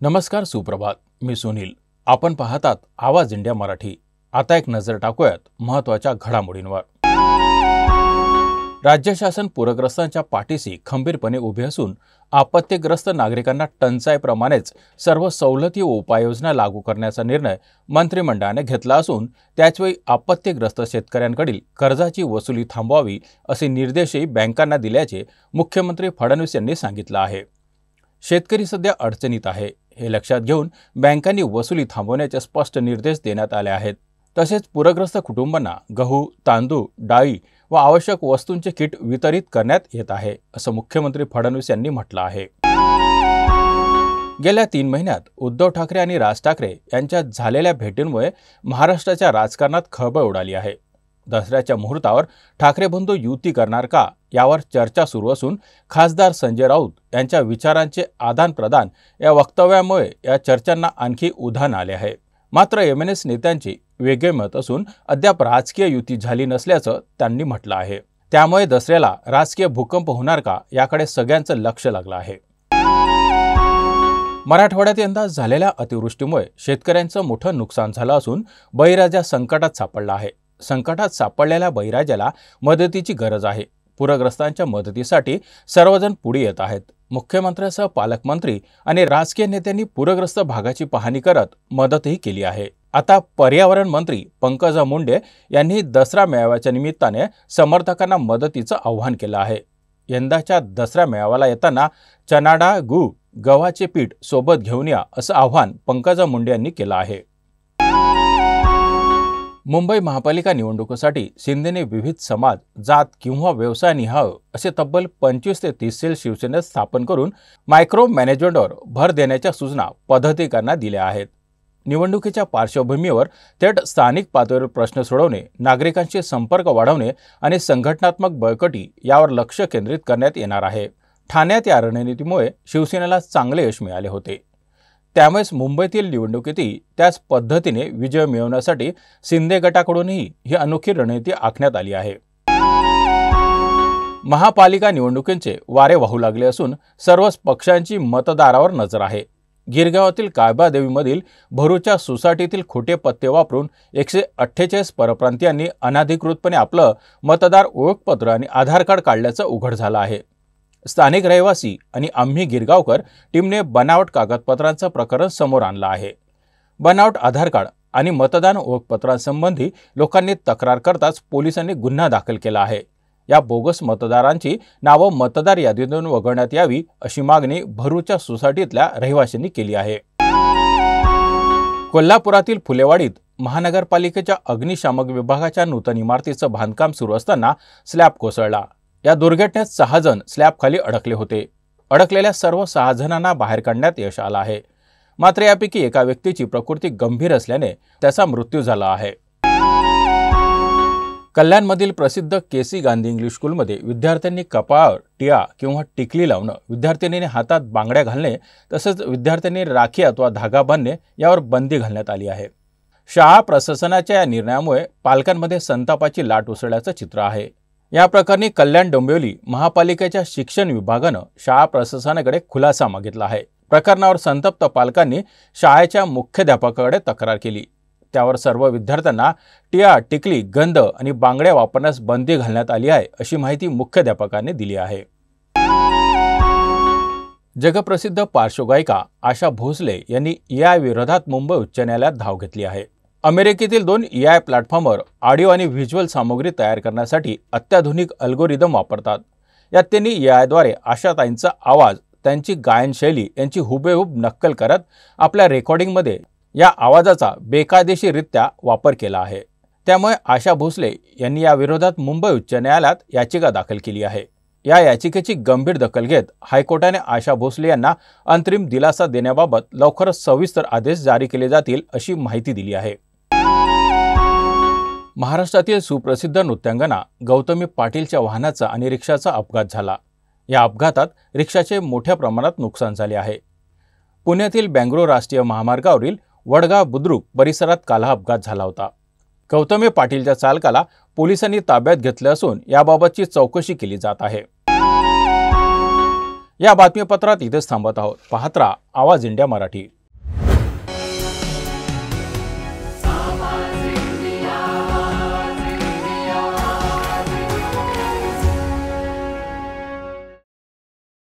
नमस्कार, सुप्रभात. मी सुनील. आपण पाहतात आवाज इंडिया मराठी. आता एक नजर टाकूयात महत्त्वाच्या घडामोडींवर. राज्य शासन पूरग्रस्तांच्या पाठीशी खंबीरपणे उभे असून आपत्तीग्रस्त नागरिकांना टंचाईप्रमाणेच सर्व सवलती व उपाययोजना लागू करण्याचा निर्णय मंत्रिमंडळाने घेतला असून त्याचवेळी आपत्तीग्रस्त शेतकऱ्यांकडील कर्जाची वसुली थांबवावी असे निर्देशही बँकांना दिल्याचे मुख्यमंत्री फडणवीस यांनी सांगितलं आहे. शेतकरी सध्या अडचणीत आहे, हे लक्षात घेऊन बँकांनी वसुली थांबवण्याचे स्पष्ट निर्देश देण्यात आले आहेत. तसेच पूरग्रस्त कुटुंबांना गहू, तांदूळ, डाळी व आवश्यक वस्तूंचे किट वितरित करण्यात येत आहे, असं मुख्यमंत्री फडणवीस यांनी म्हटलं आहे. गेल्या 3 महिन्यात उद्धव ठाकरे आणि राज ठाकरे यांच्यात झालेल्या भेटींमुळे महाराष्ट्राच्या राजकारणात खळबळ उडाली आहे. दसऱ्याच्या मुहूर्तावर ठाकरे बंधू युती करणार का, यावर चर्चा सुरू असून खासदार संजय राऊत यांच्या विचारांचे आदानप्रदान या वक्तव्यामुळे या चर्चांना आणखी उधाण आले आहे. मात्र एमएनएस नेत्यांची वेगळे मत असून अद्याप राजकीय युती झाली नसल्याचं त्यांनी म्हटलं आहे. त्यामुळे दसऱ्याला राजकीय भूकंप होणार का, याकडे सगळ्यांचं लक्ष लागलं आहे. मराठवाड्यात यंदा झालेल्या अतिवृष्टीमुळे शेतकऱ्यांचं मोठं नुकसान झालं असून बळीराजा संकटात सापडला आहे. संकटात सापडलेल्या बळीराजाला मदतीची गरज आहे. पूरग्रस्तांच्या मदतीसाठी सर्वजण पुढे येत आहेत. मुख्यमंत्र्यांसह पालकमंत्री आणि राजकीय नेत्यांनी पूरग्रस्त भागाची पाहणी करत मदतही केली आहे. आता पर्यावरण मंत्री पंकजा मुंडे यांनी दसरा मेळाव्याच्या निमित्ताने समर्थकांना मदतीचं आवाहन केलं आहे. यंदाच्या दसरा मेळाव्याला येताना चणा डाळ, गूळ, गव्हाचे पीठ सोबत घेऊन या, असं आवाहन पंकजा मुंडे यांनी केलं आहे. मुंबई महापालिका निवडणुकीसाठी शिंदेने विविध समाज, जात किंवा व्यवसाय निहाय असे तब्बल 25 ते 30 सेल शिवसेनेत स्थापन करून मायक्रो मॅनेजमेंटवर भर देण्याच्या सूचना पदाधिकाऱ्यांना दिल्या आहेत. निवडणुकीच्या पार्श्वभूमीवर थेट स्थानिक पातळीवर प्रश्न सोडवणे, नागरिकांशी संपर्क वाढवणे आणि संघटनात्मक बळकटी यावर लक्ष केंद्रित करण्यात येणार आहे. ठाण्यात या रणनीतीमुळे शिवसेनेला चांगले यश मिळाले होते. त्यामुळेच मुंबईतील निवडणुकीतही त्याच पद्धतीने विजय मिळवण्यासाठी शिंदे गटाकडूनही ही अनोखी रणनीती आखण्यात आली आहे. महापालिका निवडणुकींचे वारे वाहू लागले असून सर्वच पक्षांची मतदारावर नजर आहे. गिरगावातील काळबादेवीमधील भरूच्या सोसायटीतील खोटे पत्ते वापरून 148 परप्रांतीयांनी अनधिकृतपणे आपलं मतदार ओळखपत्र आणि आधार कार्ड काढल्याचं उघड झालं आहे. स्थानिक रहिवासी आणि आम्ही गिरगावकर टीमने बनावट कागदपत्रांचं प्रकरण समोर आणलं आहे. बनावट आधार कार्ड आणि मतदान ओळखपत्रांसंबंधी लोकांनी तक्रार करताच पोलिसांनी गुन्हा दाखल केला आहे. या बोगस मतदारांची नावं मतदार यादीतून वगळण्यात यावी अशी मागणी भरूच्या सोसायटीतल्या रहिवाशांनी केली आहे. कोल्हापुरातील फुलेवाडीत महानगरपालिकेच्या अग्निशामक विभागाच्या नूतन इमारतीचं बांधकाम सुरू असताना स्लॅब कोसळला. या दुर्घटनेत 6 जण स्लॅबखाली अडकले होते. अडकलेल्या सर्व 6 जणांना बाहेर काढण्यात यश आलं आहे. मात्र यापैकी एका व्यक्तीची प्रकृती गंभीर असल्याने त्याचा मृत्यू झाला आहे. कल्याणमधील प्रसिद्ध केसी गांधी इंग्लिश स्कूलमध्ये विद्यार्थ्यांनी कपाळावर टिळा किंवा टिकली लावणं, विद्यार्थिनीने हातात बांगड्या घालणे तसंच विद्यार्थ्यांनी राखी अथवा धागा बांधणे यावर बंदी घालण्यात आली आहे. शाळा प्रशासनाच्या या निर्णयामुळे पालकांमध्ये संतापाची लाट उसळल्याचं चित्र आहे. या प्रकरणी कल्याण डोंबिवली महापालिकेच्या शिक्षण विभागानं शाळा प्रशासनाकडे खुलासा मागितला आहे. प्रकरणावर संतप्त पालकांनी शाळेच्या मुख्याध्यापकाकडे तक्रार केली. त्यावर सर्व विद्यार्थ्यांना टिळा, टिकली, गंध आणि बांगड्या वापरण्यास बंदी घालण्यात आली आहे, अशी माहिती मुख्याध्यापकांनी दिली आहे. जगप्रसिद्ध पार्श्वगायिका आशा भोसले यांनी AI विरोधात मुंबई उच्च न्यायालयात धाव घेतली आहे. अमेरिकेतील 2 AI प्लॅटफॉर्मवर ऑडिओ आणि व्हिज्युअल सामग्री तयार करण्यासाठी अत्याधुनिक अल्गोरिदम वापरतात. यात त्यांनी AIद्वारे आशाताईंचा आवाज, त्यांची गायनशैली यांची हुबेहूब नक्कल करत आपल्या रेकॉर्डिंगमध्ये या आवाजाचा बेकायदेशीररित्या वापर केला आहे. त्यामुळे आशा भोसले यांनी या विरोधात मुंबई उच्च न्यायालयात याचिका दाखल केली आहे. या याचिकेची गंभीर दखल घेत हायकोर्टाने आशा भोसले यांना अंतरिम दिलासा देण्याबाबत लवकरच सविस्तर आदेश जारी केले जातील, अशी माहिती दिली आहे. महाराष्ट्रातील सुप्रसिद्ध नृत्यांगना गौतमी पाटीलच्या वाहनाचा आणि रिक्षाचा अपघात झाला. या अपघातात रिक्षाचे मोठ्या प्रमाणात नुकसान झाले आहे. पुण्यातील बेंगळूर राष्ट्रीय महामार्गावरील वडगाव बुद्रुक परिसरात काल हा अपघात झाला होता. गौतमी पाटीलच्या चालकाला पोलिसांनी ताब्यात घेतले असून याबाबतची चौकशी केली जात आहे. या बातमीपत्रात इथेच थांबत आहोत. पाहत रहा आवाज इंडिया मराठी.